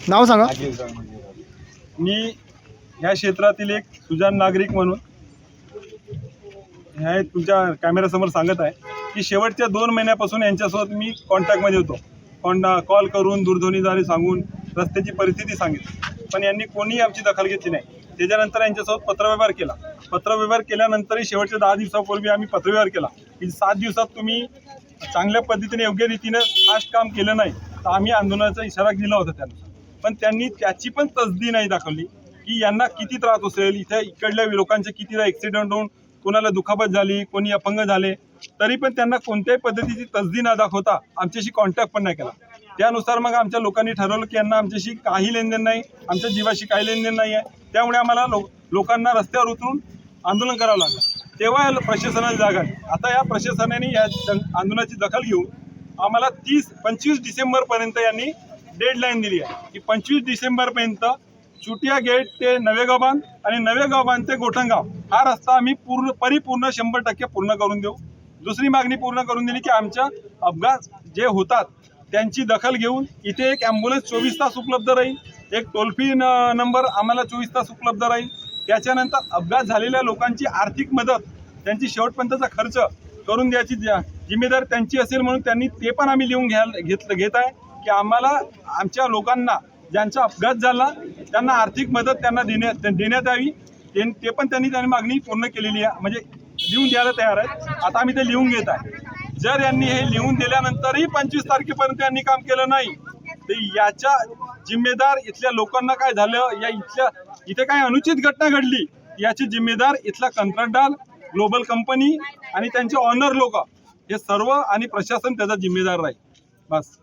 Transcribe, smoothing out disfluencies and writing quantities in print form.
नाव सांगा. मी ह्या क्षेत्रातील एक सुजाण नागरिक म्हणून ह्या तुमच्या कॅमेऱ्यासमोर सांगत आहे की शेवटच्या 2 महिन्यापासून यांच्यासोबत मी कॉन्टॅक्टमध्ये होतो. कॉल करून दूरध्वनीद्वारे सांगून रस्त्याची परिस्थिती सांगितली, पण यांनी कोणीही आमची दखल घेतली नाही. त्याच्यानंतर यांच्यासोबत पत्रव्यवहार केला. पत्रव्यवहार केल्यानंतरही शेवटच्या 10 दिवसापूर्वी आम्ही पत्रव्यवहार केला की 7 दिवसात तुम्ही चांगल्या पद्धतीने योग्य रीतीने फास्ट काम केलं नाही तर आम्ही आंदोलनाचा इशारा दिला होता त्यांना. पण त्यांनी त्याची पण तसदी नाही दाखवली की यांना किती त्रास असेल. इथे इकडल्या लोकांचे कितीदा ॲक्सिडेंट होऊन कोणाला दुखापत झाली, कोणी अपंग झाले, तरी पण त्यांना कोणत्याही पद्धतीची तसदी न दाखवता आमच्याशी कॉन्टॅक्ट पण नाही केला. त्यानुसार मग आमच्या लोकांनी ठरवलं की यांना आमच्याशी काही लेनदेन नाही, आमच्या जीवाशी काही लेनदेन नाही आहे. त्यामुळे आम्हाला लोकांना रस्त्यावर उतरून आंदोलन करावं लागलं. तेव्हा प्रशासनाची जागा नाही. आता या प्रशासनाने या आंदोलनाची दखल घेऊन आम्हाला 25 डिसेंबरपर्यंत यांनी डेडलाईन दिली आहे की 25 डिसेंबरपर्यंत चुटिया गेट ते नवेगावबांध आणि नवेगावबांध ते गोठणगाव हा रस्ता आम्ही परिपूर्ण 100% पूर्ण करून देऊ. दुसरी मागणी पूर्ण करून दिली की आमच्या अपघात जे होतात त्यांची दखल घेऊन इथे एक ॲम्ब्युलन्स 24 तास उपलब्ध राहील, एक टोल फ्री नंबर आम्हाला 24 तास उपलब्ध राहील. त्याच्यानंतर अपघात झालेल्या लोकांची आर्थिक मदत, त्यांची शेवटपर्यंतचा खर्च करून द्यायची जिम्मेदारी त्यांची असेल. म्हणून त्यांनी ते पण आम्ही लिहून घेत आहे की आम्हाला आमच्या लोकांना ज्यांचा अपघात झाला त्यांना आर्थिक मदत त्यांना देण्यात यावी. ते पण त्यांनी मागणी पूर्ण केलेली आहे, म्हणजे लिहून द्यायला तयार आहे. आता आम्ही ते लिहून घेत आहे. जर यांनी हे लिहून दिल्यानंतरही 25 तारखेपर्यंत यांनी काम केलं नाही तर याच्या जिम्मेदार इथल्या लोकांना काय झालं, या इथे काय अनुचित घटना घडली याची जिम्मेदार इथला कंत्राटदार, ग्लोबल कंपनी आणि त्यांचे ऑनर लोक हे सर्व आणि प्रशासन त्याचा जिम्मेदार राहील. बस.